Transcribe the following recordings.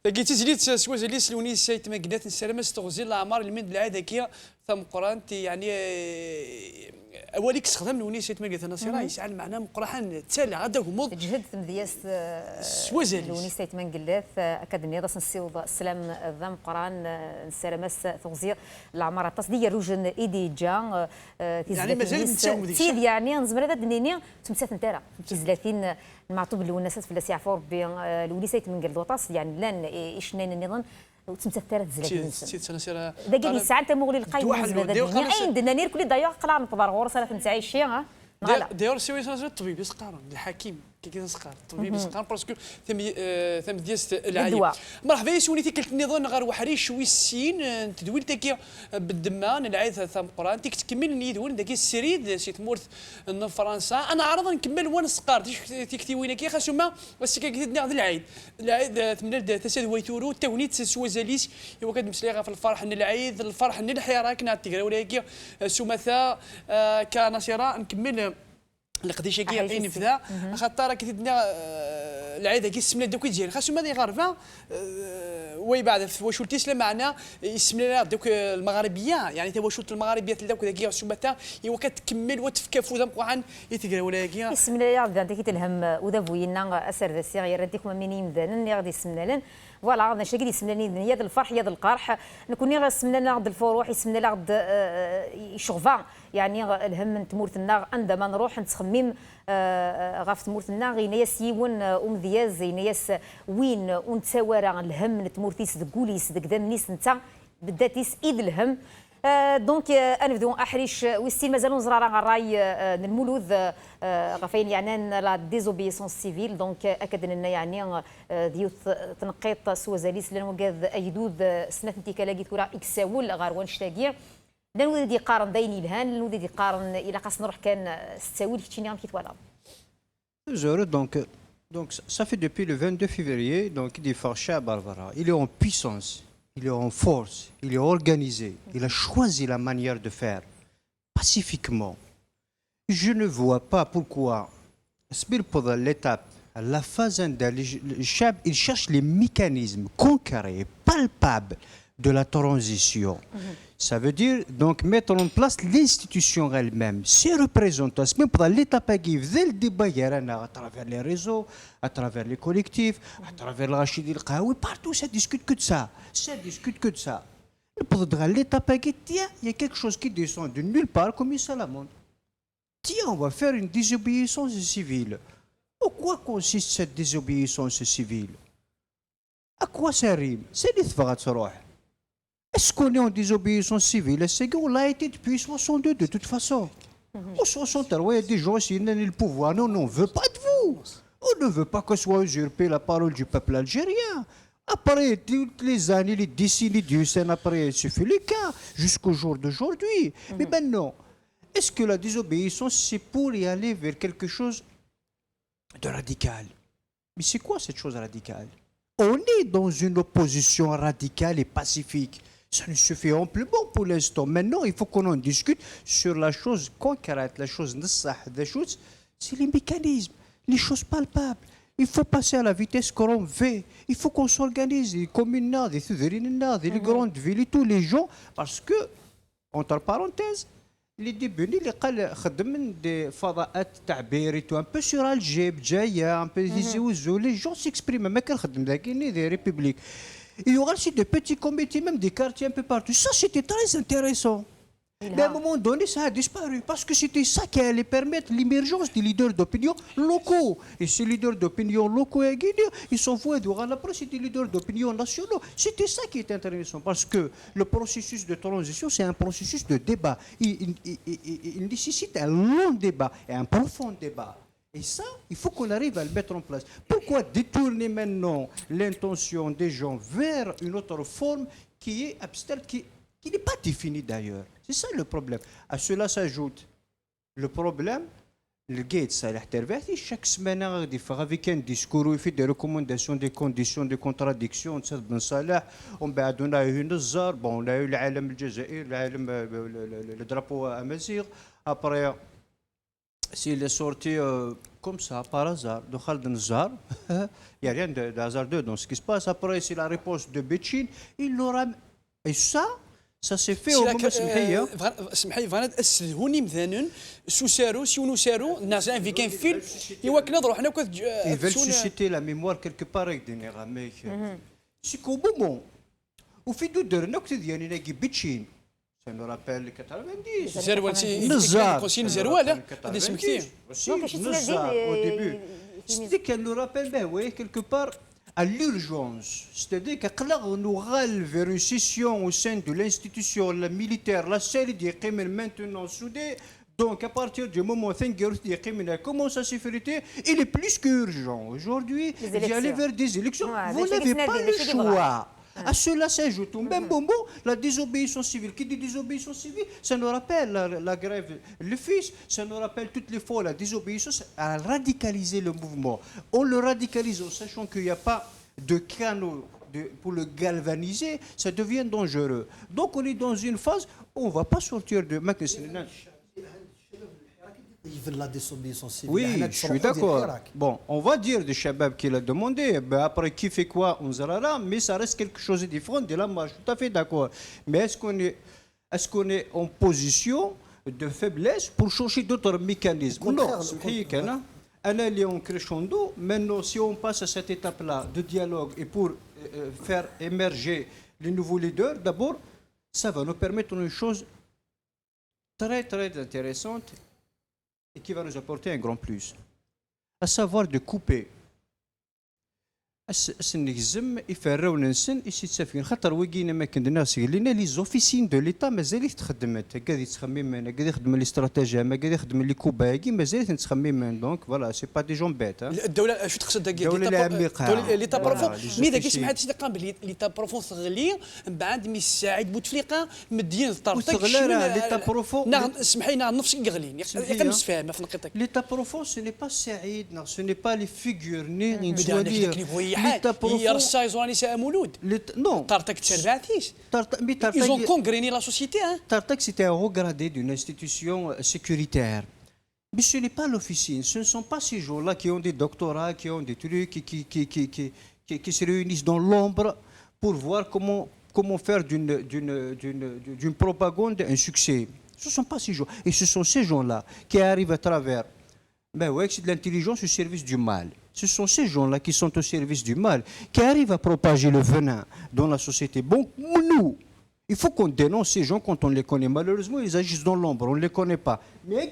لقيت زليت سوا زليت سلوني سايت ما قلت نسلم استغزي العمار المد العاده كي ثم قرانتي يعني اوليك استخدام لوني سايت ما قلت انا سيرا يسعل معنا مقرحان تالي غدا غمض تجهد تمدياس سوا زليت لوني سايت ما قلت اكاديميه راس نسيوض السلام ذم قران نسلمس تغزي العماره تصديه روجن ايدي جان يعني مازال نتساوم سيد يعني نزمر هذا دنيني تمسات نتاعا تزلاتين المعطوب الوناسات في السي عفور بلوني سايت من قلت وطاس يعني لان ايشنين النظام وتمسات ثلاث زلاتين سيت انا سيرا داك اللي ساعه مغلي القايم هذا الدنيا اين دنانير كل ضياع قلع نقدر غورس انا كنت عايش ها داير سوي الطبيب يسقارن الحكيم كي نسقار الطبيب يسقار باسكو ثم دياس العيب مرحبا يسوني قلت نظن غير وحري شوي السين تدويل تاكي بالدمان العيث ثم قران تيك تكمل نيدون داكي السريد سي تمورت من فرنسا انا عارض نكمل وانا سقار تيكتي وين كي خاصو بس كي ناخذ العيد تمنى تساد ويتورو تونيت سوا زاليس هو كاد مسليغه في الفرح ان العيد الفرح ان الحراك نعطيك ولا سمثا كنصيره نكمل القديشه كي عين فدا خاطر كي تدنا العيد كي السمنه دوك يجي خاصو ماذا يغرفا وي بعد واش قلتيش معنا السمنه دوك المغاربيه يعني تا واش المغاربيه دوك داك سمتا هو كتكمل وتفكفوا ذم قعن يتقرا ولا كي السمنه يا داك تلهم وذا بوينا اسر ذا سيغ رديكم مني مدان غادي السمنه فوالا غادي نشكي يسمناني يا ذا الفرح يا ذا القرح نكوني غير سمنانا غد الفروح يسمنا غد يشغفا يعني الهم تمورتنا عندما نروح نتخمم غاف تمورتنا غينا ياسيون ومذياز زينا ياس وين ونتساورا الهم تمورتيس دكوليس دك دامنيس نتا بداتيس ايد الهم دونك انا بدون احريش ويستيل مازالون زرارا الراي المولود غفين يعني لا ديزوبيسونس سيفيل دونك اكد لنا يعني ديوث تنقيط سوا زاليس لان وكاد ايدود سنه انتكالاكي كورا اكساول غاروان شتاكير لان ودي يقارن دايني الهان لان ودي يقارن الى خاص نروح كان ستاويل كيتشيني غام كيتوالا donc ça fait depuis le 22 février donc il est forché à Barbara il est en puissance. Il est en force, il est organisé, il a choisi la manière de faire pacifiquement. Je ne vois pas pourquoi, l'étape, la phase il cherche les mécanismes concrets, palpables de la transition. Ça veut dire donc mettre en place l'institution elle-même, ses représentants, même pour l'étape qui faisait le débat à travers les réseaux, à travers les collectifs, à travers le Rachid El Qaoui, partout ça discute que de ça. Ça discute que de ça. Pour l'étape qui tiens, il y a quelque chose qui descend de nulle part comme ça la montre. Tiens, on va faire une désobéissance civile. En quoi consiste cette désobéissance civile? À quoi ça rime? C'est l'ithfarat sarouh. Est-ce qu'on est en désobéissance civile? C'est qu'on l'a été depuis 62 de toute façon. En 63, il y a des gens qui ont le pouvoir. Non, on ne veut pas de vous. On ne veut pas que soit usurpée la parole du peuple algérien. Après toutes les années, les décennies du Hussein, après, ce fut le cas, jusqu'au jour d'aujourd'hui. Mais maintenant, est-ce que la désobéissance, c'est pour y aller vers quelque chose de radical? Mais c'est quoi cette chose radicale? On est dans une opposition radicale et pacifique. Ça ne suffit amplement pour l'instant. Maintenant, il faut qu'on en discute sur la chose concrète, la chose c'est les mécanismes, les choses palpables. Il faut passer à la vitesse que l'on veut. Il faut qu'on s'organise, les communes, les grandes villes, et tous les gens, parce que, entre parenthèses, les débuts, des fadaat ta'bir et tout, un peu sur Alger, Bdjaïa, un peu les gens s'expriment, mais des républiques. Il y aura aussi des petits comités, même des quartiers un peu partout. Ça, c'était très intéressant. Mais à un moment donné, ça a disparu parce que c'était ça qui allait permettre l'émergence des leaders d'opinion locaux. Et ces leaders d'opinion locaux, ils sont voués de rendre après, c'était des leaders d'opinion nationaux. C'était ça qui était intéressant parce que le processus de transition, c'est un processus de débat. Il nécessite un long débat et un profond débat. Et ça, il faut qu'on arrive à le mettre en place. Pourquoi détourner maintenant l'intention des gens vers une autre forme qui est abstraite, qui n'est pas définie d'ailleurs? C'est ça le problème. À cela s'ajoute le problème, le guide Salah Tervati, chaque semaine, avec un discours, il fait des recommandations, des conditions, des contradictions. On a eu une zar, bon, on a eu le drapeau amazigh, après. S'il est sorti comme ça, par hasard, de Khaled Nzar, il n'y a rien de hasardeux dans ce qui se passe. Après, c'est la réponse de Béchine, il l'aura. Et ça s'est fait au moment سمحية. سمحي فانا اسلهوني مثلا سوسارو سيونو سارو الناس في كان فيلم يوكل نروح حنا Ils veulent susciter la mémoire quelque part avec des mais c'est qu'au moment où fait de درنا كنت ديالي ناقي بيتشين ça nous rappelle 90 زروال نزار كوسين زروال هذا اسم كثير نزار au début c'était qu'elle nous rappelle ben oui quelque part à l'urgence, c'est-à-dire que nous râle vers une scission au sein de l'institution militaire, la seule qui est maintenant soudée. Donc à partir du moment où il commence à sécurité, il est plus qu'urgent. Aujourd'hui, d'y aller vers des élections, vous n'avez pas le choix. À cela s'ajoute même bonbon, la désobéissance civile. Qui dit désobéissance civile, ça nous rappelle la grève, le fils, ça nous rappelle toutes les fois la désobéissance à radicaliser le mouvement. On le radicalise en sachant qu'il n'y a pas de canaux pour le galvaniser, ça devient dangereux. Donc on est dans une phase où on ne va pas sortir de... La désobéissance civile. Oui, je suis d'accord. Bon, on va dire de Shabab qui l'a demandé, ben après qui fait quoi, on zara, mais ça reste quelque chose de différent. De là, moi, je suis tout à fait d'accord. Mais est-ce qu'on est en position de faiblesse pour changer d'autres mécanismes? Non, c'est un allié en crescendo. Maintenant, si on passe à cette étape-là de dialogue et pour faire émerger les nouveaux leaders, d'abord, ça va nous permettre une chose très, très intéressante et qui va nous apporter un grand plus, à savoir de couper. السنجزم يفرون نسن يسيتسافين خاطر ويجينا ما كندنا سيلينا لي زوفيسين دو ليتا مازالت تخدمت قاعد تخمم انا قاعد يخدم الاستراتيجيه ما قاعد يخدم لي كوباكي مازالت نتخمم دونك فوالا سي با دي جون بيت الدوله شو تقصد الدوله العميقه ليتا بروفون مي داك سمعت تلقى بلي ليتا بروفون تغلي من بعد مي الساعد بوتفليقه مدين طرطق ليتا بروفون سمحي نفس يغلين يقمص فاهم في نقطتك ليتا بروفون سو ني با سعيد سو ني با لي فيغور ني يرسا يزواني سا مولود non طرطق تشرباتيش ils ont congréné la société Tartak c'était un haut gradé d'une institution sécuritaire. Mais ce n'est pas l'officine, ce ne sont pas ces gens-là qui ont des doctorats, qui ont des trucs, qui se réunissent dans l'ombre pour voir comment faire d'une propagande un succès. Ce ne sont pas ces gens. Et ce sont ces gens-là qui arrivent à travers c'est de l'intelligence au service du mal. Ce sont ces gens-là qui sont au service du mal, qui arrivent à propager le venin dans la société. Bon, nous, il faut qu'on dénonce ces gens quand on les connaît. Malheureusement, ils agissent dans l'ombre, on ne les connaît pas. Mais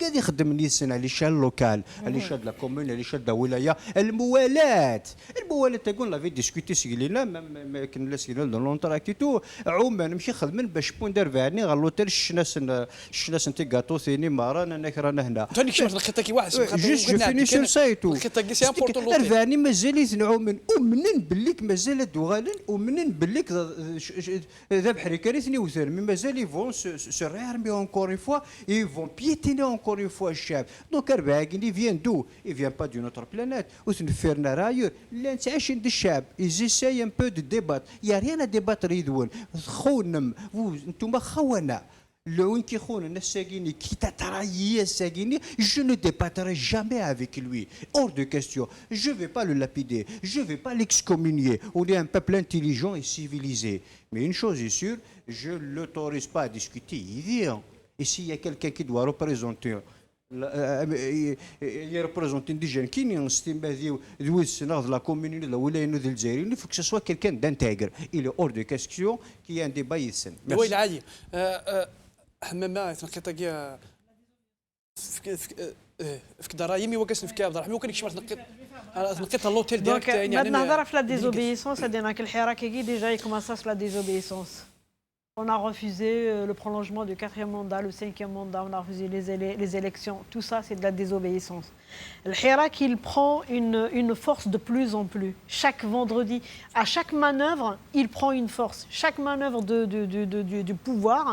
à l'échelle locale, à l'échelle de la commune, à l'échelle de la wilaya, الموالات on l'avait discuté سيقلينا ما كنا سيقلنا dans l'entracte et tout عوما نمشي خدمن باش بون دار فاني على لوتيل الشناس انت غاتو ثاني مارانا انا رانا هنا ثاني كيفاش الخطه كي واحد جوست جو فيني سور سايتو الخطه كي سي امبورطون لوتيل فاني مازال نعومن ومنن بليك مازال دوغالن ومنن بليك ذبح ريكاريثني وثر مي مازال يفون se réarmer encore une fois et ils vont piétiner encore une fois le chef. Donc il vient d'où? Il vient pas d'une autre planète. Ou c'est une ferna ailleurs. L'intégration des chefs, ils essayent un peu de débattre. Il n'y a rien à débattre. Je ne débattrai jamais avec lui. Hors de question. Je ne vais pas le lapider. Je ne vais pas l'excommunier. On est un peuple intelligent et civilisé. Mais une chose est sûre, je ne l'autorise pas à discuter. Il vient. Et s'il y a quelqu'un qui doit représenter indigène qui de la communauté il faut que ce soit quelqu'un d'intègre. Il est hors de question qu'il y ait un débat ici. وي العادي حمامه تنقيطك فك درايمي وكاس نفكا عبد الرحمن وكان كيش تنقيط اللوتيل ديالك يعني نهضر في لا ديزوبيسونس هذينا الحراك كي ديجا يكماسا لا ديزوبيسونس. On a refusé le prolongement du 4e mandat, le 5e mandat, on a refusé les élections. Tout ça, c'est de la désobéissance. Le Hirak, il prend une force de plus en plus. Chaque vendredi, à chaque manœuvre, il prend une force. Chaque manœuvre du pouvoir,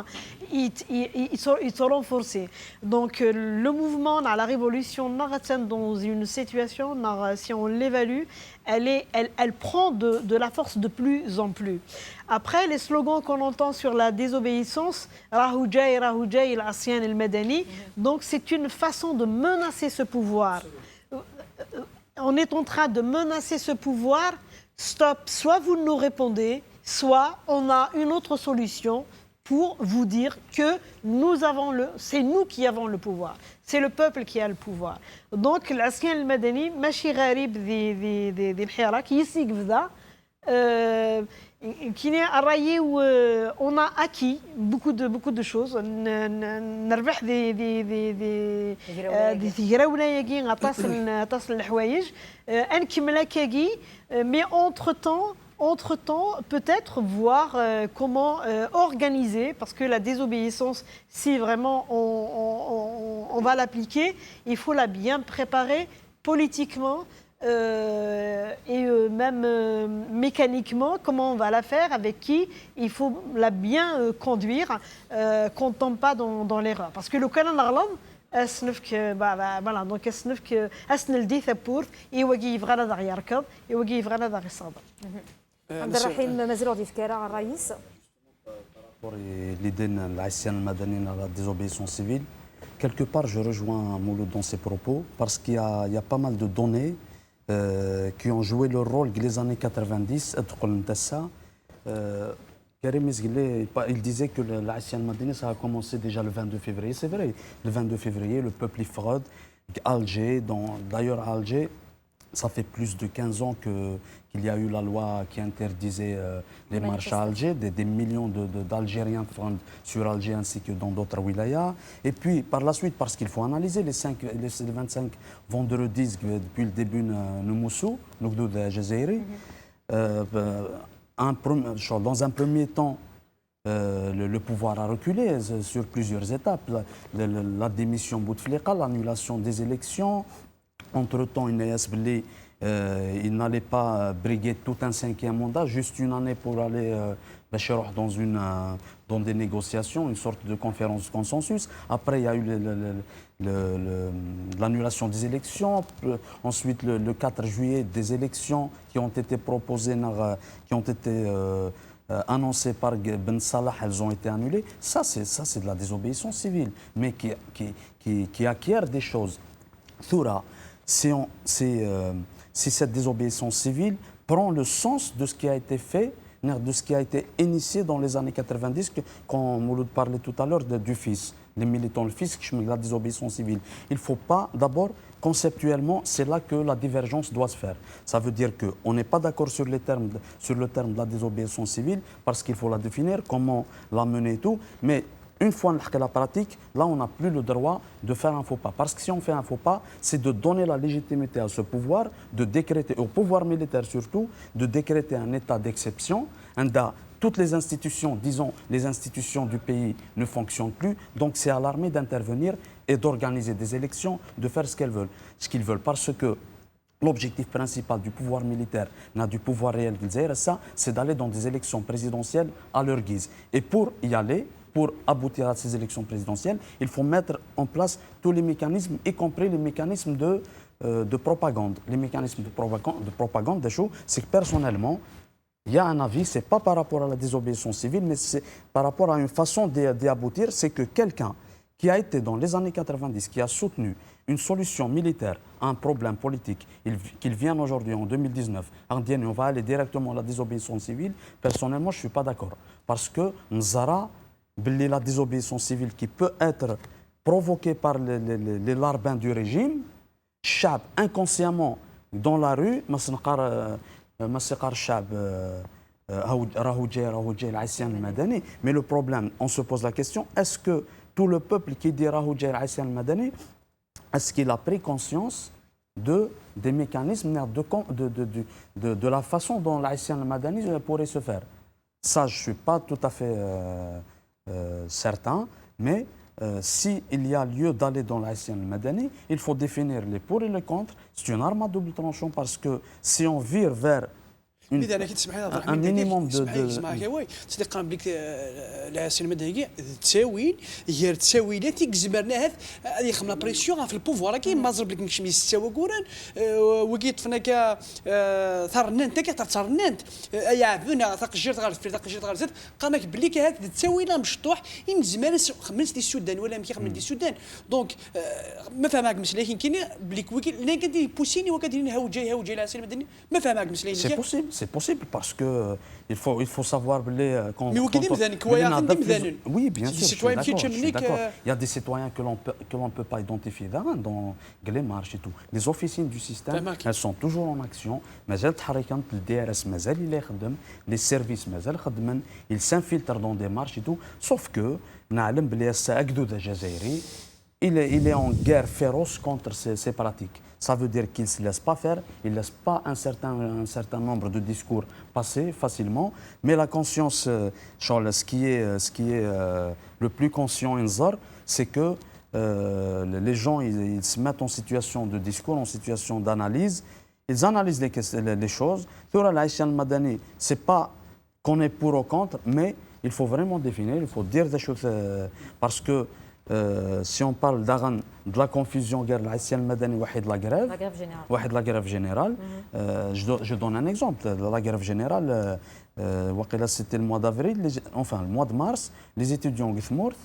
il se renforce. Donc, le mouvement, la révolution, dans une situation, si on l'évalue, elle prend de la force de plus en plus. Après, les slogans qu'on entend sur la désobéissance, Rahou Jay, l'Asyan el-Madani, donc c'est une façon de menacer ce pouvoir. On est en train de menacer ce pouvoir. Stop, soit vous nous répondez, soit on a une autre solution pour vous dire que c'est nous qui avons le pouvoir. C'est le peuple qui a le pouvoir. Donc, l'Asyan el-Madani, machi gharib di l'hira, qui ici gvda, qui n'est arraillé où on a acquis beaucoup de choses. نربح دي ثغراونا يجي غطاس الحوايج نكمل كاكي mais entre-temps, peut-être voir comment organiser, parce que la désobéissance, si vraiment on va l'appliquer, il faut la bien préparer politiquement et même mécaniquement, comment on va la faire, avec qui, il faut la bien conduire, qu'on ne tombe pas dans l'erreur. Parce que le canon d'Arlande, voilà, donc أسنل دي ثبورت يواجي يفغانا دا يركض يواجي يفغانا دا يصادر. عبد الرحيم مازال في فكرة الرئيس. L'idée de l'Haïtien Madani à la désobéissance civile, quelque part je rejoins Mouloud dans ses propos parce qu'il y a pas mal de données qui ont joué leur rôle dans les années 90. Karim Izguilé, il disait que l'Haïtien Madani ça a commencé déjà le 22 février. C'est vrai, le 22 février, le peuple fraude. Alger, d'ailleurs à Alger, ça fait plus de 15 ans qu'il y a eu la loi qui interdisait les marches à Alger. Des millions d'Algériens sur Alger ainsi que dans d'autres wilayas. Et puis par la suite, parce qu'il faut analyser les 25 vendredis depuis le début de Moussou, Nougdoud Jazairi, dans un premier temps, le pouvoir a reculé sur plusieurs étapes. La démission Bouteflika, l'annulation des élections. Entre-temps, il n'allait pas briguer tout un 5e mandat, juste une année pour aller dans des négociations, une sorte de conférence de consensus. Après, il y a eu l'annulation des élections. Ensuite, le 4 juillet, des élections qui ont été proposées, qui ont été annoncées par Ben Salah, elles ont été annulées. Ça, c'est de la désobéissance civile, mais qui acquiert des choses. Thoura, si cette désobéissance civile prend le sens de ce qui a été fait, de ce qui a été initié dans les années 90, quand Mouloud parlait tout à l'heure du FIS, les militants, le FIS, la désobéissance civile. Il ne faut pas, d'abord, conceptuellement, c'est là que la divergence doit se faire. Ça veut dire qu'on n'est pas d'accord sur le terme de la désobéissance civile, parce qu'il faut la définir, comment la mener et tout, mais une fois qu'on a la pratique, là, on n'a plus le droit de faire un faux pas. Parce que si on fait un faux pas, c'est de donner la légitimité à ce pouvoir, de décréter, au pouvoir militaire surtout, de décréter un état d'exception. Toutes les institutions, disons, les institutions du pays ne fonctionnent plus. Donc, c'est à l'armée d'intervenir et d'organiser des élections, de faire ce qu'ils veulent. Parce que l'objectif principal du pouvoir militaire, du pouvoir réel du Zaïre, c'est d'aller dans des élections présidentielles à leur guise. Et pour y aller, pour aboutir à ces élections présidentielles, il faut mettre en place tous les mécanismes, y compris les mécanismes de propagande. Les mécanismes de propagande, des choses, c'est que personnellement, il y a un avis, ce n'est pas par rapport à la désobéissance civile, mais c'est par rapport à une façon d'y aboutir, c'est que quelqu'un qui a été dans les années 90, qui a soutenu une solution militaire à un problème politique, qu'il vienne aujourd'hui en 2019, on va aller directement à la désobéissance civile, personnellement, je ne suis pas d'accord. Parce que Nzara, la désobéissance civile qui peut être provoquée par les larbins du régime, chab inconsciemment dans la rue, mais le problème, on se pose la question, est-ce que tout le peuple qui dit Rahoudjé al Madani, est-ce qu'il a pris conscience des mécanismes, de la façon dont l'Haïtien al-Madani pourrait se faire? Ça, je ne suis pas tout à fait certain, mais s'il y a lieu d'aller dans l'Haïtien al-Madani, il faut définir les pour et les contre. C'est une arme à double tranchant parce que si on vire vers اذا انا كنت تسمح لي un minimum اسمح لي وي تصدق بليك العسل المدني تساوين غير تساويلات يكزمرنا هذه خمنا بريسيون في البوفوار كاين ما زرب لك نكشمي يستوى كوران وقيت فناك ثرنانت كي ثرنانت يعبنا ثق الجير غير في ثق الجير غير زاد قامك بليك هذا تساوينا مشطوح ان زمان خمس دي السودان ولا مكي خمس دي السودان دونك ما فهمك مسلي كاين بليك ويكي لا كدير بوسيني وكدير هاو جاي العسل المدني ما فهمك مسلي C'est possible parce que il faut savoir quand mais oui bien sûr il y a des citoyens que l'on peut pas identifier dans les marches et tout les officines du système elles sont toujours en action مازال تحركت الDRS مازال اللي يخدم les services مازال خدمن ils s'infiltrent dans des marches et tout sauf que نعلم بلي الساكدود الجزائري il est en guerre féroce contre ces pratiques. Ça veut dire qu'il ne se laisse pas faire, il ne laisse pas un certain nombre de discours passer facilement, mais la conscience, ce qui est le plus conscient c'est que les gens ils se mettent en situation de discours, en situation d'analyse, ils analysent les choses. Sur l'Aïtian Madani, ce n'est pas qu'on est pour ou contre, mais il faut vraiment définir, il faut dire des choses parce que si on parle de la confusion entre l'Aïtian Madani et la grève générale, je donne un exemple. La grève générale, c'était le mois d'avril, enfin le mois de mars, les étudiants Githmourt,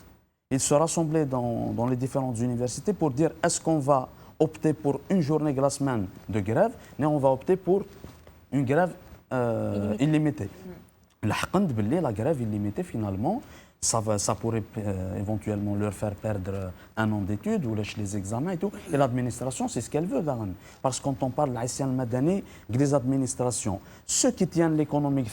ils se rassemblaient dans les différentes universités pour dire est-ce qu'on va opter pour une journée de la semaine de grève, mais on va opter pour une grève illimitée. La grève illimitée finalement, ça pourrait éventuellement leur faire perdre un an d'études ou les examens et tout. Et l'administration, c'est ce qu'elle veut. Parce que quand on parle de l'Aïtian Madani, des administrations, ceux qui tiennent l'économie,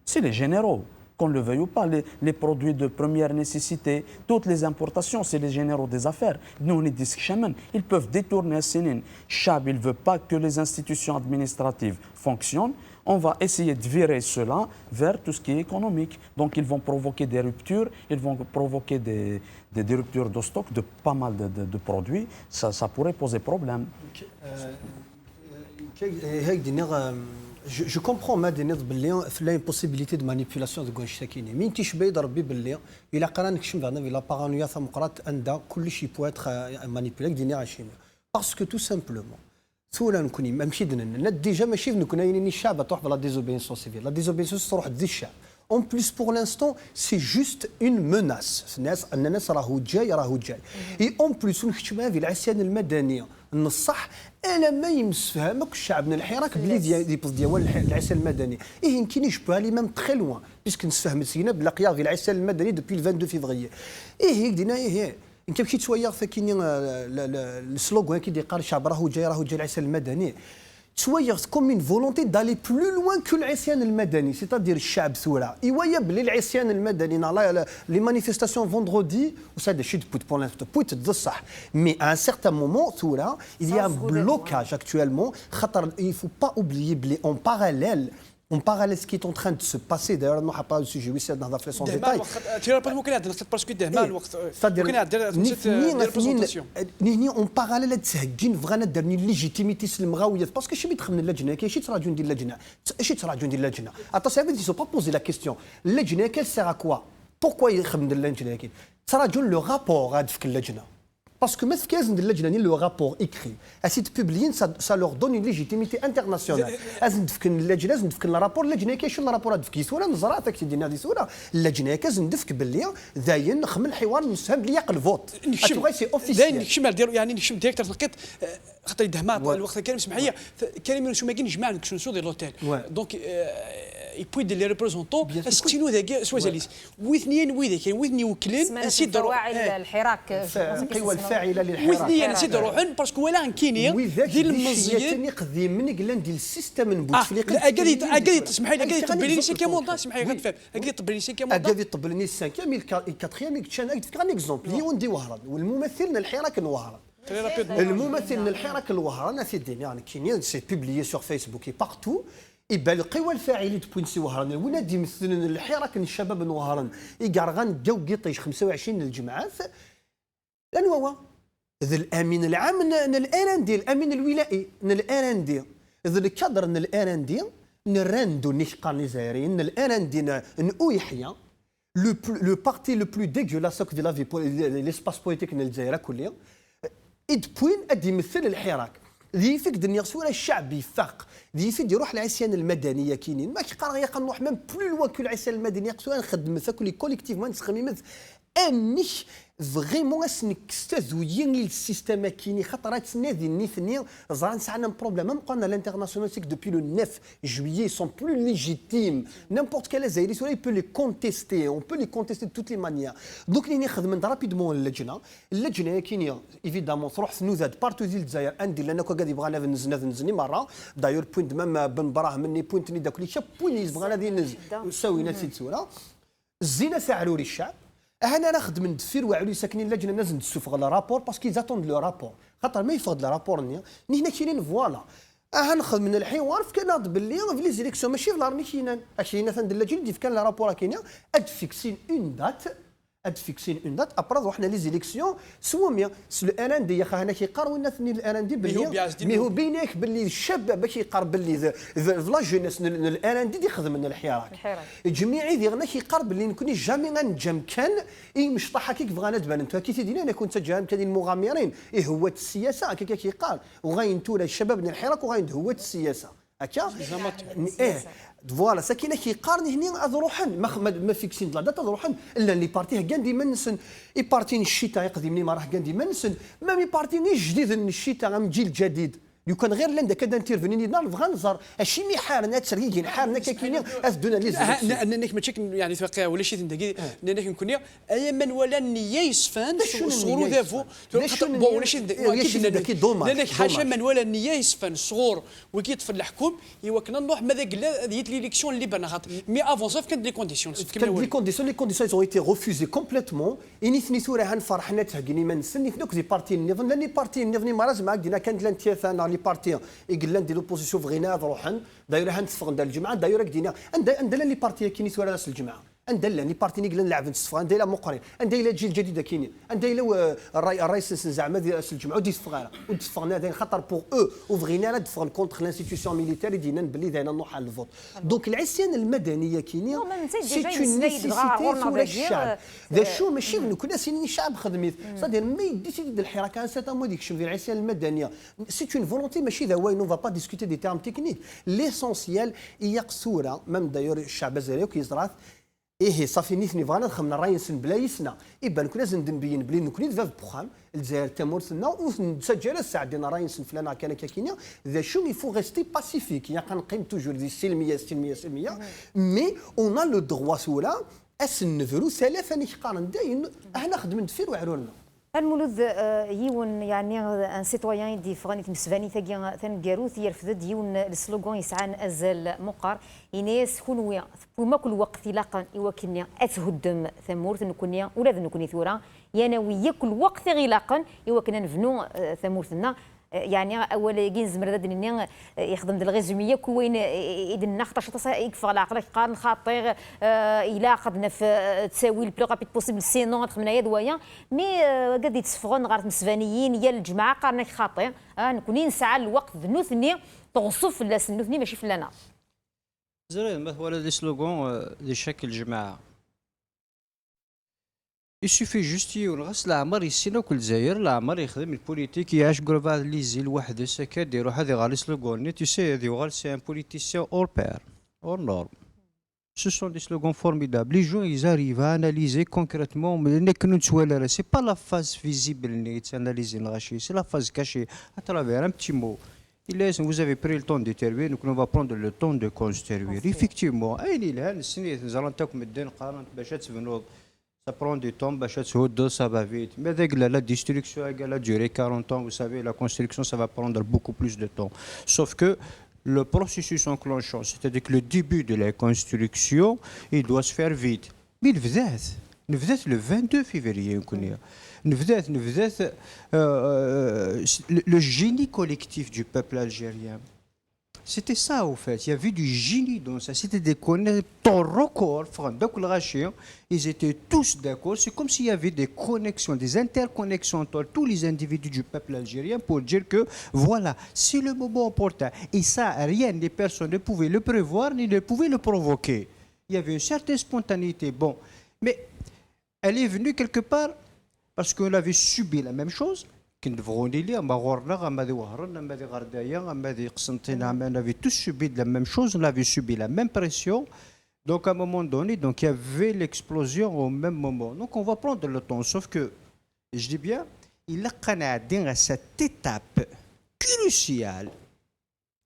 c'est les généraux. Qu'on le veuille ou pas, les produits de première nécessité, toutes les importations, c'est les généraux des affaires. Nous, on est des chamans. Ils peuvent détourner un sénin. Chab, il ne veut pas que les institutions administratives fonctionnent. On va essayer de virer cela vers tout ce qui est économique. Donc, ils vont provoquer des ruptures, ils vont provoquer des ruptures de stock de pas mal de produits. Ça pourrait poser problème. Je comprends la possibilité de manipulation de Gonchakini. Mais tu sais bien il a quand même la paranoïa démocrate anda كل شيء peut être manipulé parce que tout simplement سولا نكوني ماشي ديجا ماشي نكون عينين الشعب تروح لا ديزوبيسيون سيفيل لا ديزوبيسيون تروح دي الشعب En plus, pour l'instant, c'est juste une menace. الناس راهو جاي. Et en plus, نكتبها في العصيان المدنية الصح انا ما يمسفهمك الشعب من الحراك بلي ديال العصيان المدني. ايه يمكن يشبه لي ميم تري لوان باسكو نسفهم سينا بلاقيا في العصيان المدني دوبي 22 فيفري. ايه هيك دينا ايه انت مشيت شويه فكيني السلوغان كي قال الشعب راهو جاي العصيان المدني. شويه كوم اون فولونتي دالي بلو لوان كو العصيان المدني سيتادير الشعب ثورة ايوايا بلي العصيان المدني لي مانيفيستاسيون فوندردي وسا شي بوت بور لانستو بوت بصح مي ان سيغتان مومون ثورة il y a un blocage actuellement خاطر il faut pas oublier بلي en parallèle ce qui est en train de se passer d'ailleurs ما حبا السوجي ويسال نهضر في سون ديتاي تيرا با ممكن هذا باسكو دهما الوقت ممكن هذا ني اون باراليل تسهجين فغانا درني ليجيتيميتي المغاويه باسكو شي بيتخمن اللجنه كاين شي تراجعون ديال اللجنه شي تراجعون ديال اللجنه اتاسيون دي سو با بوزي لا كيستيون اللجنه كال سيغ ا كوا بوركوا يخمم اللجنه كاين تراجعون لو رابور هاد في اللجنه Parce que même si le rapport écrit, si tu publies, ça leur donne une légitimité internationale. Le rapport, le rapport qui soit نزرع تاك دينا هذه صوره اللجنه كندفك باللي داين نخمم الحوار نسهم بلي يقل فوت اتوغاي سي اوفيسيال نكشم ديالو يعني نكشم ديريكتور تلقيت خاطر يدهما الوقت كريم اسمح لي كريم شو ما كاين جماعه نكشو نسو ديال لوتيل دونك يبوي دير لي ريبريزونطون استينو ذاك سوازاليس وثنين ويذا كاين وثني وكلين نسيد فواعل الحراك القوى الفاعله للحراك وثنين نسيد روحن باسكو ولا كاينين ديال المزيان قديم من قلان ديال السيستم نبوتفليقي اكادي تسمح لي اكادي طبلي لي سيكيام مونطا اسمح لي غنفهم اكادي طبلي لي سيكيام مونطا اكادي طبلي لي السانكيام الكاتريام كان اكزومبل ليون دي وهران والممثل الحراك الوهران الممثل الحراك الوهران سيدي يعني كاينين سي بوبليي سور فيسبوك اي بارتو يبان القوى الفاعلين بوينسي وهران ولاد يمثلون الحراك الشباب وهران يقرغان جو قيطيش 25 الجمعات لان هو ذا الامين العام الان دي الامين الولائي الان دي ذا الكادر الان دي نراندو نشقاني زايرين الان عندنا نويحيا لو بارتي لو بلو ديغولاس دي لا في ليسباس بوليتيك الجزائر كلها اد بوين اد يمثل الحراك ذي فيك دنيا صورة الشعب يفاق ذي فيك يروح العصيان المدنيه كاينين ما كيقرا غير نروح ميم بلو لوا كو العصيان المدنيه خصنا نخدم كل كوليكتيفمون نسخمي امنيش فريمون اسنكستازوين السيستم كيني خطرات نادي نيثني زران سعنا بروبليم ميم قلنا لانترناسيونال سيك دوبي لو 9 juillet sont plus légitimes n'importe quel Zaïri il peut les contester on peut les contester de toutes les manières donc اللي نخدم رابيدمون اللجنه كاينه ايفيدامون تروح ثنوذات بارتو ديال الجزائر عندي لان كون غادي بغانا نزني مره دايور بوينت مام بن براه مني بوينت ني داك لي شاب بوينت بغانا دي ساوينا سيت سوره الزينه ساعروري الشعب انا نخدم ندفير وعلي ساكنين اللجنه لازم تسوفغ لا رابور باسكو زاتوند لو رابور خاطر ما يفقد لا رابور ني هنا كاينين فوالا نخدم من الحوار في كناض باللي في لي زيليكسيون ماشي في لارني كاينين اشي هنا ندير اللجنه في كان لا رابور كاينه اد فيكسين اون دات ابرا روحنا لي زيليكسيون سوميا الان دي خا هنا كيقار ونثني الان دي باللي مي هو بينك باللي الشاب باش يقار باللي لا جونيس الان دي يخدم من الحراك جميعي دي غنا كيقار باللي نكوني جامي غنجم كان مشطحه كيف بغانا تبان انت كي تدينا انا كنت جام كدي المغامرين هو السياسه هكا كيقال وغاينتولا الشباب من الحراك وغاين هو السياسه هكا فوالا ساكنه كيقارن هنا اضروحن ما فيكسين لا دات اضروحن الا لي بارتي كان ديما نسن اي بارتي الشتاء يقدمني ما راه كان ديما نسن ما مي بارتي جديد الشتاء غام جيل جديد لو كان غير لندا كدا انترفيني بغا نزار اشي مي حارنا تسرقين حارنا كاينين افدونا لي انك ما تشك يعني فقيه ولا شي تندقي انك نكون اي من ولا نيه يسفان صغور ذافو ولا شي لانك حاشا من ولا نيه يسفان صغور وكيطفل الحكم ايوا كنا نروح ماذا قلا ديت ليليكسيون اللي بان خاطر مي افون صاف كانت لي كونديسيون لي كونديسيون ils ont été refusés complètement اني ثورة هنفرحنا تهقني ما نسني ثنوك دي بارتي النظام لاني بارتي النظام ما لازم عندنا كانت لانتياثان لي بارتي يقول دي لوبوزيسيون فغينا روحن دايره هنتفق ندير الجمعه دايره كدينا عندنا لي بارتي كاينين ثورة راس الجمعه عندنا لي بارتي نقول نلعب نتصفق عندنا مقري عندنا جيل جديد كاينين عندنا الرئيس زعما ديال راس الجمعه ودي صفغانا ودفقنا داين خاطر بوغ او وفغينا دفق كونتر لانستيتيوسيون ميليتير دينا بلي داينا نروح على الفوت دونك العصيان المدنيه كاينين سي اون نيسيسيتي ثورة الشعب ذا شو ماشي كنا سنين الشعب خدمت صدير ما يديسيدي ديال الحركه ساتا مو ديك في العصيان المدنيه سي اون فولونتي ماشي ذا واي نو فا با ديسكوتي دي تيرم تكنيك ليسونسيال هي قصوره ميم دايور الشعب الجزائري كيزرات صافي نيثني بغانا دخلنا راينسن بلا يسنا يبان كنا لازم نبين بلي نكون فاف بخام الجزائر تمورثنا ونسجل الساعه ديالنا راينسن فلانا كان كاينه ذا شو يفو ريستي باسيفيك يا كنقيم توجور دي سلميه مي اون ا لو دروا سولا اسنفرو ثلاثه نقارن داين احنا خدمنا فير وعرولنا المولود يون يعني ان سيتويان يدي فغاني تمسفاني ثاقي ثنقاروث يرفض يون السلوغون يسعان ازال مقر يناس كونويا وما كل وقت لاقا يوكلني اتهدم ثمورث نكونيا ولا نكوني ثورا يناوي كل وقت غلاقا يوكلنا نفنو ثمورثنا يعني اول يجي نزمر دنيا يخدم د الغيزوميه كوين اذن 11 يكفى على عقلك قارن خاطر الى قدنا في تساوي البلو رابيد بوسيبل سينو خدمنا يا دوايا مي قد يتسفغون غير مسفانيين يا الجماعه قارنك خاطر نكوني نسعى الوقت ذنوثني تغصف لا سنوثني ماشي فلانا زين ما هو لي سلوغون دي شكل جماعه يسوفي جوست يونغس العمر يسينا كل الجزائر العمر يخدم البوليتيك يعيش كروفا لي زيل واحد سكا ديرو هذه غالي سلوغون tu sais هذه غال سي ان بوليتيسيان اور بير اور نورم ce sont des slogans formidables les gens ils arrivent à analyser concrètement mais que nous soit c'est pas la phase visible qui analyse c'est la phase cachée à travers un petit mot vous avez pris le temps de déterminer donc on va prendre le temps de construire effectivement il est là nous allons تاكم الدين قارنت باش تبنوا ça prend du temps, ça va vite. Mais dès que la destruction a duré 40 ans, vous savez, la construction, ça va prendre beaucoup plus de temps. Sauf que le processus enclenchant, c'est-à-dire que le début de la construction, il doit se faire vite. Mais le le 22 février, le génie collectif du peuple algérien. C'était ça, au fait. Il y avait du génie dans ça. C'était des connexions records. Ils étaient tous d'accord. C'est comme s'il y avait des connexions, des interconnexions entre tous les individus du peuple algérien pour dire que, voilà, c'est le moment important. Et ça, rien, ni personne ne pouvait le prévoir, ni ne pouvait le provoquer. Il y avait une certaine spontanéité. Bon, mais elle est venue quelque part parce qu'on avait subi la même chose. On avait tous subi la même chose, on avait subi la même pression. Donc à un moment donné, donc, il y avait l'explosion au même moment. Donc on va prendre le temps. Sauf que, je dis bien, il a canadien à cette étape cruciale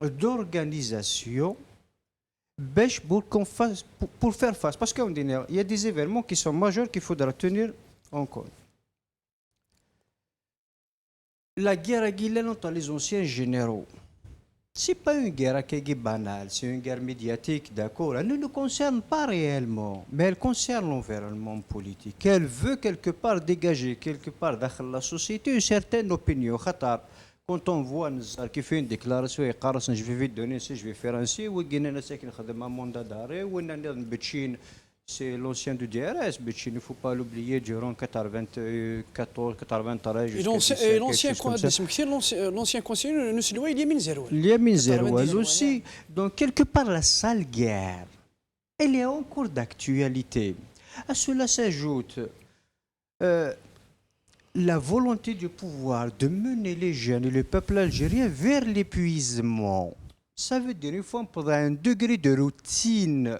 d'organisation pour faire face. Parce qu'il y a des événements qui sont majeurs qu'il faudra tenir en compte. La guerre à Guillen entre les anciens généraux, ce n'est pas une guerre qui est banale, c'est une guerre médiatique, d'accord. Elle ne nous concerne pas réellement, mais elle concerne l'environnement politique. Elle veut quelque part dégager, quelque part dans la société, une certaine opinion. Quand on voit Nzar qui fait une déclaration, je vais vite donner ça, je vais faire ainsi, ou Guinée, c'est un mandat d'arrêt, ou c'est l'ancien du DRS, il ne faut pas l'oublier, durant 94, 93, et l'ancien conseiller, nous c'est Yamine Zeroual. Yamine Zeroual aussi. Donc, quelque part, la sale guerre, elle est encore d'actualité. À cela s'ajoute la volonté du pouvoir de mener les jeunes et le peuple algérien vers l'épuisement. Ça veut dire, une fois, pendant un degré de routine.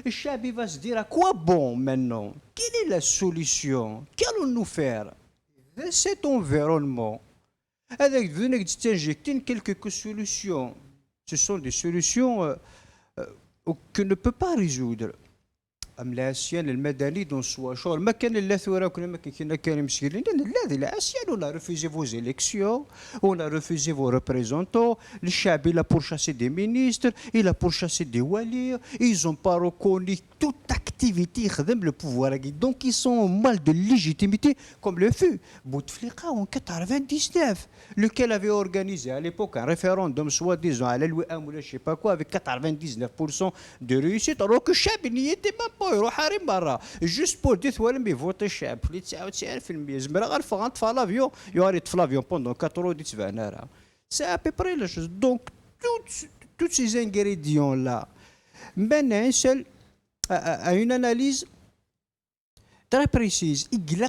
Le Chabi va se dire à quoi bon maintenant? Quelle est la solution? Qu'allons-nous faire dans cet environnement? Avec injecter quelques solutions. Ce sont des solutions qu'on ne peut pas résoudre. الأسيان المدني دون سوا شغل ما كان لا ثوره وكنا ما كان مسكين الذي الأسيان on a refusé vos élections, on a refusé vos représentants, le Chabi il a pourchassé des ministres, il a pourchassé des walirs, ils n'ont pas reconnu toute activité le pouvoir donc ils sont en mal de légitimité comme le fut Bouteflika en 99 lequel avait organisé à l'époque un référendum soi-disant à l'Ouam ou je ne sais pas quoi avec 99% de réussite alors que Chabi n'y était même pas juste pour dire ثوالم يفوت الشعب اللي 99% زمرا غير غنطفى لافيون يطفى لافيون pendant 4 heures ديتفانا c'est à peu près la chose donc tous ces ingrédients là mènent à une analyse très précise il a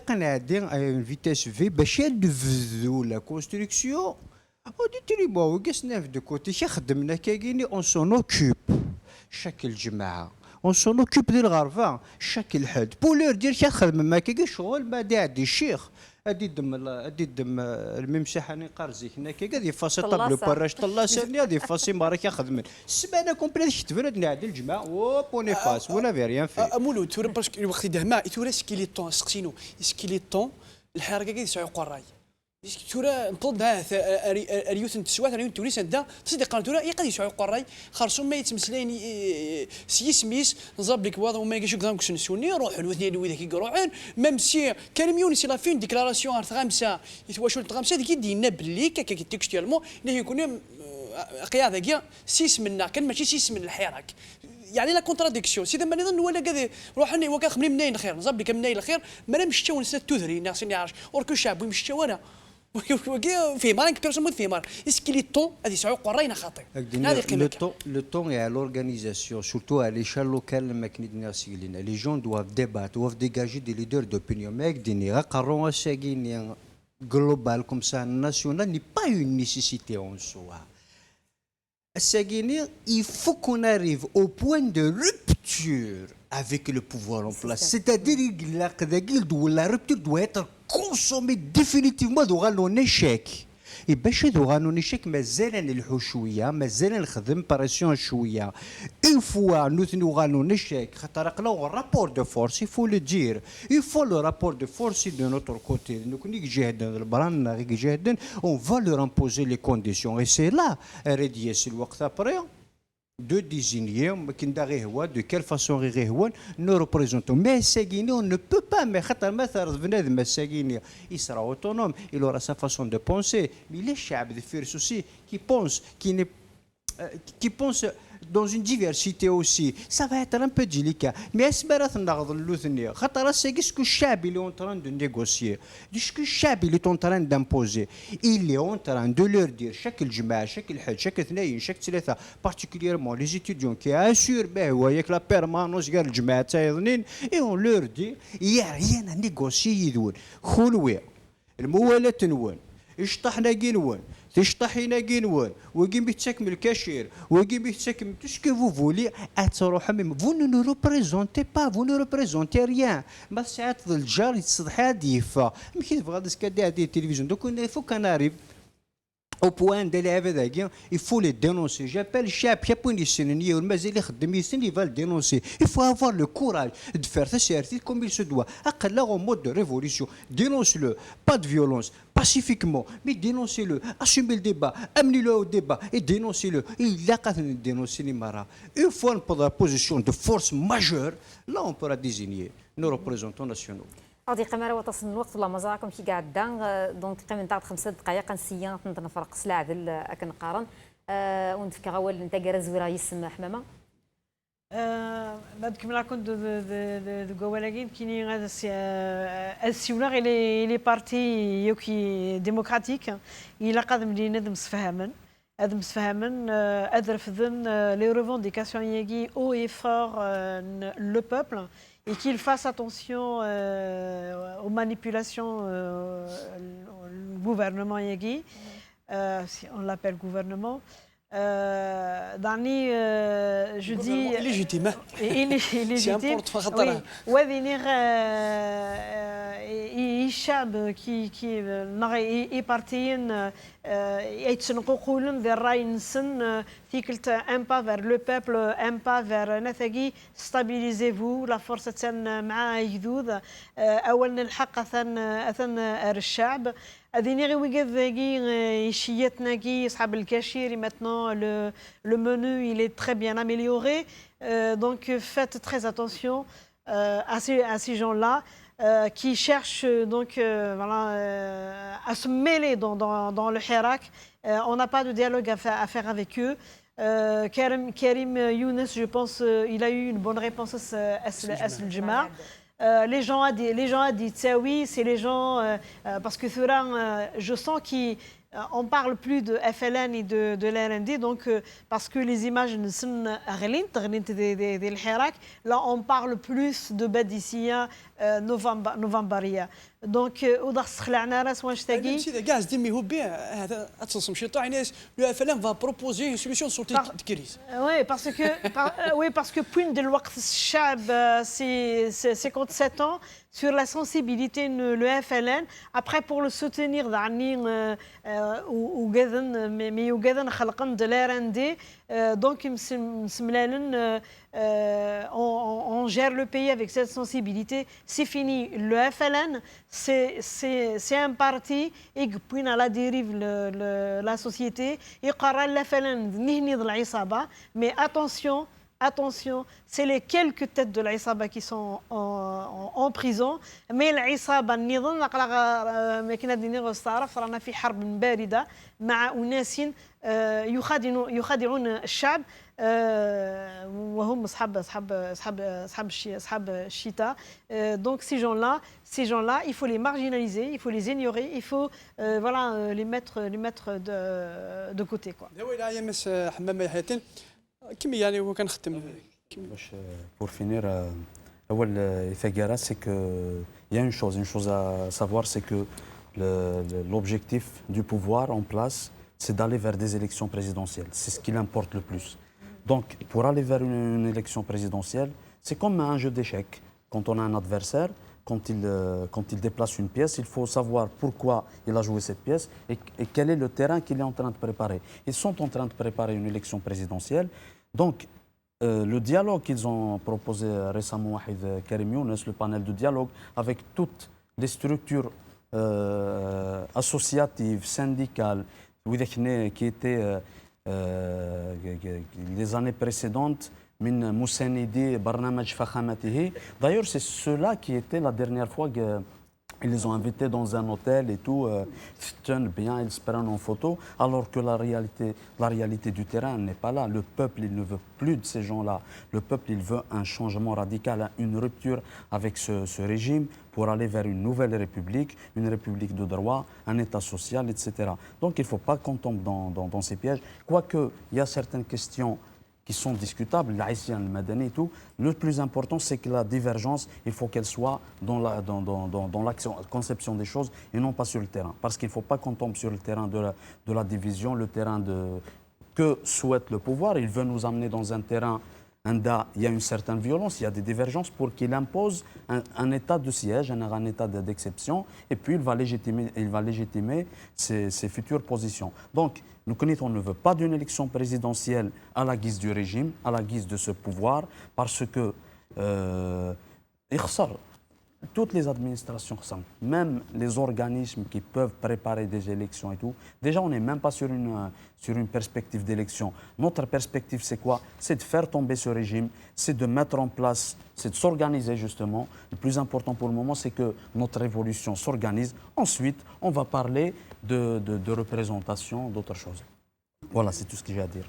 une vitesse V باش ينفذوا la construction on dit bon قسنا de côté خدمنا كايني on s'en occupe chaque الجماعه on s'en occupe des الغرفة chaque الحد pour leur dire خدم ما كاين شغل ما داعي الشيخ ادي الدم الممسحاني قرزيك هنا كي فاسي طبل براش طلا سيرني هذه فاسي مارك يخدم السمانه كومبليت شتفرد نعدل الجماعه بوني فاس ولا في ريان في مولود تورا باسكو الوقت دهما تورا سكيلي طون سقسينو سكيلي طون الحركه كي يسعوا قراي تورا نطلب اليوث نتسوات اليوث تونس دا تصدق تورا يقدر يسعوا قراي خرصوا ما يتمسلين سميس نصاب لك واضح وما يجيش قدام كسن سوني روح الوثني اللي ذاك يقروعن ميم سي كان يونس لا فين ديكلاراسيون خمسه يتواشوا خمسه ديك دينا باللي كي تكستيالمون اللي يكون قياده كيا سيس منا كان ماشي سيس من الحراك يعني لا كونتراديكسيون سيدا ما نظن ولا كذا روحني وكا خمني منين الخير نصاب لك منين الخير ما مشاو نسى تذري ناس نعرف اوركو شعب مشاو انا في مارك بيرسون مود في مار اسكي لي طون هذه سعو قرينا خاطر le temps est à l'organisation surtout à l'échelle locale les gens doivent débattre doivent dégager des leaders d'opinion mais global comme ça national n'est pas une nécessité en soi. Il faut qu'on arrive au point de rupture avec le pouvoir en place. C'est-à-dire que la rupture doit être consommée définitivement dans un échec. باش يدوغ انو نشيك مازال نلحو شويه مازال نخدم بريسيون شويه اون فوا نو غانو نشيك خاطر قلاو الرابور دو فورس يفو لو دير يفو لو رابور دو فورس دو نوتر كوتي نكون جاهدين البران غير جاهدين اون فا لور امبوزي لي كونديسيون اي سي لا ريدي سي الوقت ابري de désigner de quelle façon nous représentons. Mais Seguini, on ne peut pas, mais il sera autonome, il aura sa façon de penser. Mais les chefs de faire ceci qui pensent, qui n'est qui pense dans une diversité aussi, ça va être un peu délicat. Mais espérons ناخذ l'outhnier. خاطر c'est que الشعب اللي en train de négocier, ce que الشعب اللي est en train d'imposer, il est en train de leur dire chaque الجماعة chaque الحد chaque اثنين chaque ثلاثة particulièrement les étudiants qui assurent avec la permanence قال الجماعة تاع اثنين et on leur dit il y a rien à négocier يدون خلوة الموالاة نون اشطحنا كي تشطحينا كينوان وكيم بيتساكم الكاشير وكيم بيتساكم tout ce que vous voulez vous ne nous représentez pas vous ne représentez rien ما ساعات الجار يتصدح ديفا مي كي تبغى تسكادي على التلفزيون دوك il faut qu'on arrive au point de il faut les dénoncer. J'appelle chaque japonais il va le dénoncer. Il faut avoir le courage de faire ça comme il se doit. En mode de révolution, dénonce-le, pas de violence, pacifiquement, mais dénoncez-le, assumez le débat, amenez-le au débat et dénoncez-le. Il a qu'à dénoncer les maras. Une fois pour la position de force majeure, là on pourra désigner nos représentants nationaux. غادي قمر وتصل الوقت ولا مزاكم كي قاعده دونك تقريبا تاع 5 دقائق كنسيا نفرق سلاعدل كنقارن ونتفكر اول انت كرا زويره يسمى حمامه بعد كما كنت ولكن كاينين هذا السيولا لي بارتي يوكي ديموكراتيك الى قادم لينا مسفهما هذا مسفهما ادرفذن لي ريفونديكاسيون يجي او اي فور لو بوبل et qu'il fasse attention aux manipulations le gouvernement Yagi, si on l'appelle gouvernement. Dani, je dis. Illégitime. Illégitime. C'est important. Oui, venir الشعب كي يبارتيين يتسنقوا ذي الراي نسن ثيكلت ان با فير لو بيبل ان با فير نثاقي ستابيليزيفو لا فورس تسن مع يذوذ اولا الحق اثن الشعب هذيني غير ويقذاقي يشيتنا كي صحاب الكاشير maintenant le menu il est très bien amélioré donc faites très attention à ces gens-là qui cherchent donc à se mêler dans le Hirak. On n'a pas de dialogue à faire avec eux. Karim Younes, je pense, il a eu une bonne réponse à ce Jema. Les gens a dit oui, c'est les gens parce que je sens qu'on parle plus de FLN et de l'RND, donc parce que les images ne sont pas là on parle plus de Badissia Novembaria. Donc وضع خلعنا راس واش تاقي سيدي كاع ديمي هو بيع هذا اتصل شي تاع ناس لو اف ال ام فا بروبوزي اون سوليسيون سورتي دو كريز oui parce que point de الوقت الشعب c'est 57 ans sur la sensibilité le FLN après pour le soutenir دعني وقاذن مي وقاذن خلقن de l'RND donc مسملالن on gère le pays avec cette sensibilité. C'est fini. Le FLN, c'est un parti qui pousse à la dérive la société. Il قرر le FLN نهني العصابة. Mais attention, c'est les quelques têtes de l'عصابة qui sont en prison. Mais l'عصابة النظام ما كنا دينيغ استعرف رانا في حرب باردة مع أناس يخادعون الشعب. وهم أصحاب الشتاء. Donc ces gens-là, il faut les marginaliser, il faut les ignorer, il faut les mettre de côté quoi. داوي يمس حمامه حياتين كم يعني هو كنخدم pour finir Ifagara, c'est que il y a une chose à savoir, c'est que l'objectif du pouvoir en place, c'est d'aller vers des élections présidentielles. C'est ce qui l'importe le plus. Donc, pour aller vers une élection présidentielle, c'est comme un jeu d'échecs. Quand on a un adversaire, quand il déplace une pièce, il faut savoir pourquoi il a joué cette pièce et quel est le terrain qu'il est en train de préparer. Ils sont en train de préparer une élection présidentielle. Donc, le dialogue qu'ils ont proposé récemment, Karim Younes, le panel de dialogue, avec toutes les structures associatives, syndicales, qui étaient les années précédentes, D'ailleurs, c'est cela qui était la dernière fois Ils les ont invités dans un hôtel et tout, tentent bien, ils se prennent en photo, alors que la réalité du terrain n'est pas là. Le peuple, il ne veut plus de ces gens-là. Le peuple, il veut un changement radical, une rupture avec ce régime pour aller vers une nouvelle république, une république de droit, un État social, etc. Donc il ne faut pas qu'on tombe dans ces pièges. Quoique, il y a certaines questions qui sont discutables, l'haïtien, le madani et tout. Le plus important, c'est que la divergence, il faut qu'elle soit dans la conception des choses et non pas sur le terrain. Parce qu'il ne faut pas qu'on tombe sur le terrain de la division, le terrain que souhaite le pouvoir. Il veut nous amener dans un terrain, il y a une certaine violence, il y a des divergences pour qu'il impose un état de siège, un état d'exception, et puis il va légitimer ses futures positions. Donc, nous connaissons, on ne veut pas d'une élection présidentielle à la guise du régime, à la guise de ce pouvoir, parce que toutes les administrations, même les organismes qui peuvent préparer des élections et tout, déjà on n'est même pas sur une perspective d'élection. Notre perspective, c'est quoi? C'est de faire tomber ce régime, c'est de mettre en place, c'est de s'organiser justement. Le plus important pour le moment, c'est que notre révolution s'organise. Ensuite, on va parler de représentation, d'autres choses. Voilà, c'est tout ce que j'ai à dire.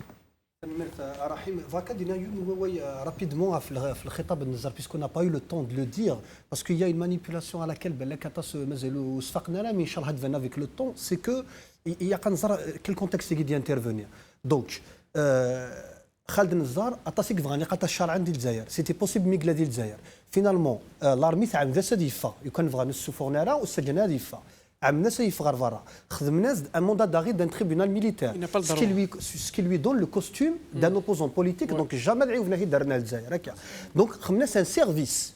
Rahim, rapidement, puisqu'on n'a pas eu le temps de le dire, parce qu'il y a une manipulation à laquelle avec le temps, c'est que il y a quel contexte qui dit intervenir. Donc, Khaled Nazar a tassé que c'était possible de migler d'Alzaïr. Finalement, l'armée a amené ça d'Ifa. Il y a un souffreur ou sajjana d'Ifa. عملنا سيفغر برا خدمنا un mandat d'arrêt d'un tribunal militaire ce qui lui donne le costume d'un opposant politique donc jamais عيوفنا هي درنا للجزائر هكا donc خدمنا c'est un service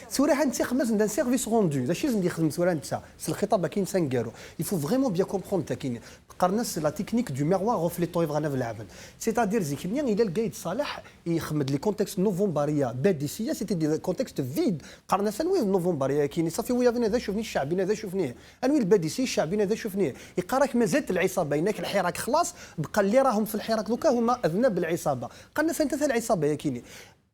سوري انت خمس d'un service rendu ماشي اللي يخدم سوري انت الخطاب ما كاين سنقارو il faut vraiment bien comprendre كاين قرنا la technique du miroir reflétant يبغانا في العمل c'est-à-dire زيكنيا الى القايد صالح يخمد لي كونتكست نوفمبريه باديسيه سيتي دي كونتكست فيد قرنا سنوي نوفمبريه كاين صافي ويا بنا ذا شوفني الشعبين هذا شوفنيه انوي الباديسي الشعبين هذا شوفنيه يقراك مازالت العصابه هناك الحراك خلاص بقى اللي راهم في الحراك دوكا هما اذناب العصابه قرنا سنت العصابه كاين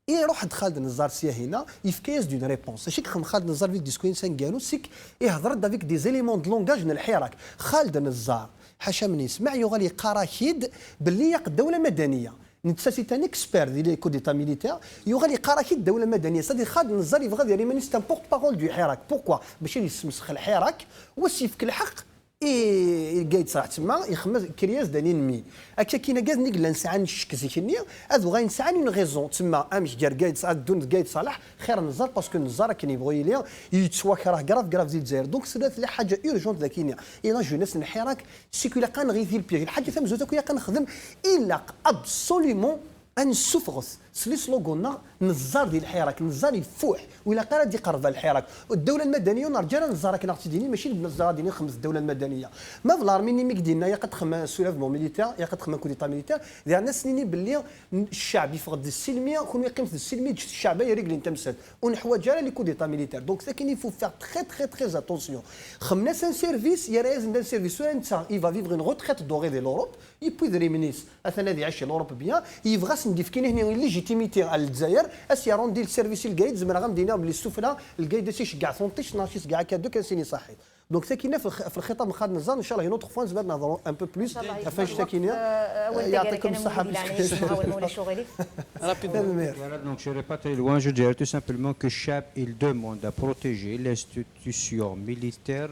يروح خالد النزار سيا هنا يفكيز دون ريبونس شيك خالد النزار فيك ديسكوين سانكانو سيك يهضر دافيك دي زيليمون دو لونغاج من الحراك خالد النزار حاشا من يسمع يغالي قراكيد باللي يق الدوله مدنيه نتساسي تاني اكسبير دي لي كو ديتا ميليتير يغالي قراكيد الدوله مدنيه سادي خالد النزار يبغى دير مانيست ان بورت بارول دو حراك بوركوا باش يسمسخ الحراك وسيفك الحق قايد صراحه تما يخمس كرياز دانين هكا كاينه كاز نيك نسعى نشك زيكني هذو غينسعى اون غيزون تما امش ديال قايد صالح دون قايد صالح خير النزار باسكو النزار كان يبغي ليا يتسواك راه كراف زيد الجزائر دونك سدات لي حاجه اورجونت ذاكينيا الا جونيس الحراك سيكولا كان غيثي البيغ الحاجه ثم زوتا كويا كنخدم الا ابسوليمون ان سوفغس سلي سلوغونا نزار ديال الحراك نزار يفوح ولا قال دي قرب الحراك والدوله المدنيه ونرجع نزار كي نعطي ديني ماشي النزار ديني خمس الدوله المدنيه ما في الارميني ميك دينا يا قد خما سولافمون ميليتير يا قد خما كوديتا ميليتير ديال ناس سنيني باللي الشعب يفقد السلميه كون يقيم في السلميه الشعب يريقلي تمثل ونحو جالا لي كوديتا ميليتير دونك ساكن يفو فير تري اتونسيون خمنا سان سيرفيس يا رايز ندير سيرفيس انت يفا فيفغ اون روتريت دوري دي لوروب يبوي ريمينيس اثنا دي عايش لوروب بيان يبغى سنديف كاين هنا ليجيتيميتي على الجزائر اسيرون ديال السيرفيس القايد زعما غندينا بلي السفلى القايد شكاع ثونطيش ناشيس كاع كادو كنسيني صحيح دونك ساكنه في الخطاب من خالد النزار ان شاء الله نوتر فوا نزبر نهضروا ان بو بلوس فاش ساكنه يعطيكم الصحه Donc je ne vais pas très loin, je dirais tout simplement que Chab il demande à protéger l'institution militaire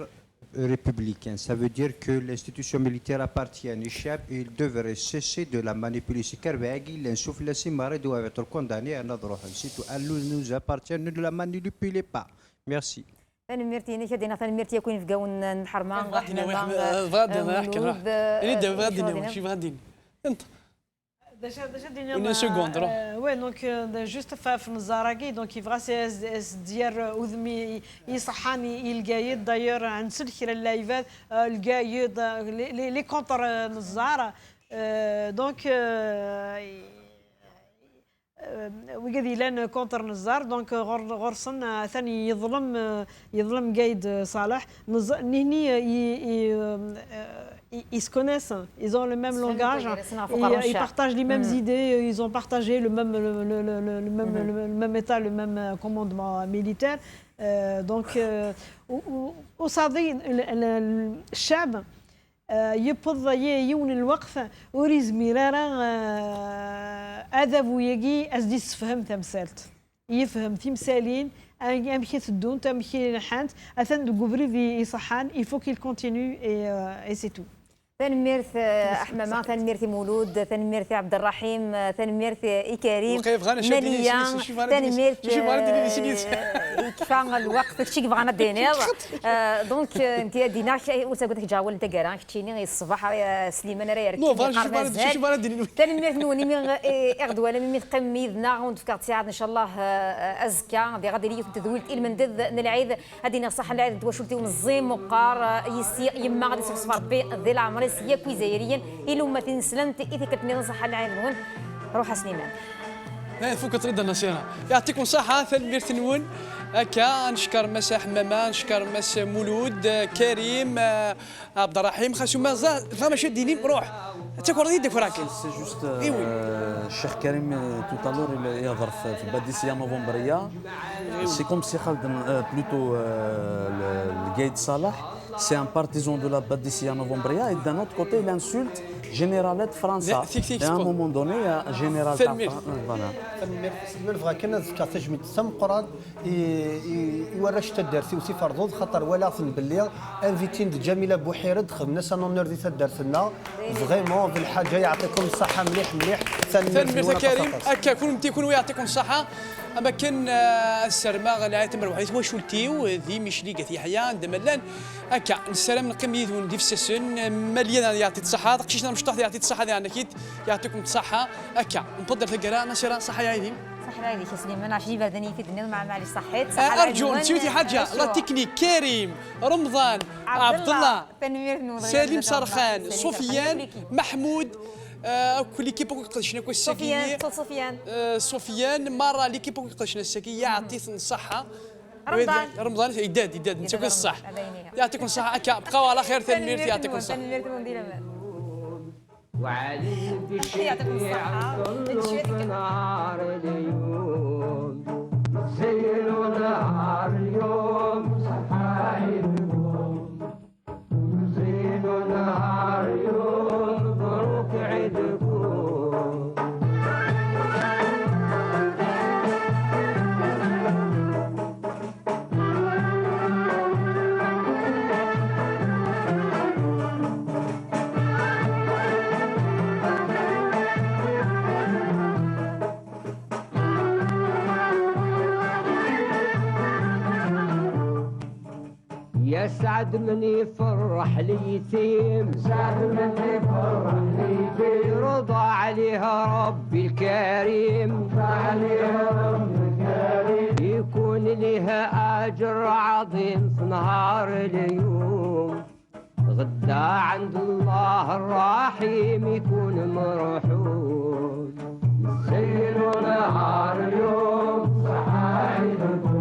républicaine. Ça veut dire que l'institution militaire appartient à Chab et il devrait cesser de la manipuler. Si Karbagi, l'insoufle, les doivent être condamnés à notre rôle. Si tout nous appartient, ne la manipulez pas. Merci. انا مرتيني كدينا ثاني مرتي يكون في قاون الحرمان غادينا نحكي اللي غادينا شي غادينا انت Une seconde. Ouais, donc juste في النزاراكي donc يبغى ديال وذمي يصحاني القايد داير عن سلكي اللايفات القايد لي كونتر نزار دونك وقاذي لان كونتر نزار دونك غرسن ثاني يظلم قايد صالح نهني ils se connaissent, ils ont le même langage, ils partagent les mêmes idées, ils ont partagé le même état, le même commandement militaire. Donc, وصادي الشعب يبض يون الوقف وريز ميرارا هذا بوياكي أزدي يفهم تمثالت يفهم تمثالين أمشي تدون تمشي نحانت أثن دوغوفري في صحان il faut qu'il continue et c'est tout. تنميرث أحمامة تنميرث مولود تنميرث عبد الرحيم تنميرث إكريم مليان تنميرث كيفان الوقت كشي كيفانا دينير دونك انت دينا وتقول لك جاول انت كاران كتشيني الصباح سليمان راه يركب تنميرث نوني مي اغدوالا مي تقميدنا ونتفكرت ان شاء الله ازكى دي غادي لي تدويلت المندذ نلعيد هادينا صح نلعيد دواشولتي ونزيم وقار يما غادي تصفر بي ذي العمر سيا كويزايريا إلو ما تنسلمت إذا كتني نصح العين روح سليمان. لا فوق ترد النصيرة يعطيكم صحة تنمير تنون هكا نشكر مسا حمامة نشكر مسا مولود كريم عبد الرحيم خاصو مازال فما شاد دينين روح تاكل يدك وراكن سي جوست الشيخ كريم تو تالور يهضر في الباديسيه نوفمبريه سي كوم سي خالد بلوتو القايد صالح c'est un partisan de la Badissia Novembria et d'un autre côté il insulte général de France. Et à un moment donné il y a général voilà. الملفغا كان كاتج من تسم قران يورش تدرسي وسي فرضوض خاطر ولا ثن باللي انفيتين جميله بوحيرد خدمنا سانونور دي تدرسنا فريمون بالحاجه يعطيكم الصحه مليح مليح ثاني كريم هكا كون يعطيكم الصحه اما كان السرما لا تمر وحيت واش ولتيو ذي مشلي قثي حيا دملان هكا السلام نقيم يدون دي في السن مليان يعطي الصحه قشيشنا مشطح يعطي الصحه ديالنا اكيد يعطيكم الصحه هكا نفضل ثقرا نصير صحه يا عيدي صح عليك سليمان عشري بردني في الدنيا مع معلي صحيت ارجو نسيتي حاجه لا تكنيك كريم رمضان عبد الله سليم سرخان سفيان محمود كل ليكيب قدشنا كو الساكيه سفيان مره ليكيب قدشنا الساكيه يعطيك الصحه رمضان يداد نتاكل الصح يعطيكم الصحه هكا بقاو على خير تنمير يعطيكم الصحه وعلي بالشفيع كل نهار اليوم زينوا نهار اليوم صحايبكم زينوا نهار اليوم مبروك عيدكم يسعد من يفرح اليتيم سعد من يفرح اليتيم يرضى عليها ربي الكريم عليها ربي الكريم يكون لها أجر عظيم في نهار اليوم غدا عند الله الرحيم يكون مرحوم زينوا نهار اليوم صحايبكم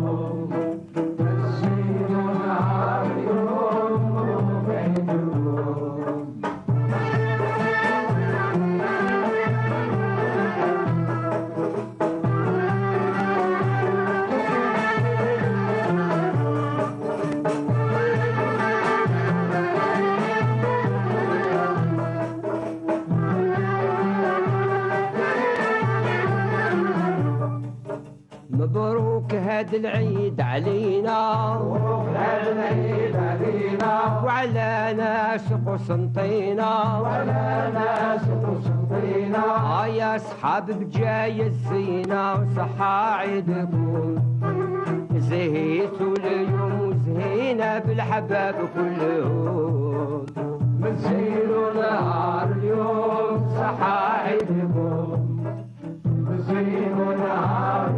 مبروك هاد العيد علينا مبروك هاد العيد علينا وعلى ناس قسنطينة وعلى ناس قسنطينة يا صحاب بجاي الزينة وصحة عيدكم زهيتوا اليوم وزهينا بالحباب كلهم مزينوا نهار اليوم صحة عيدكم مزينوا نهار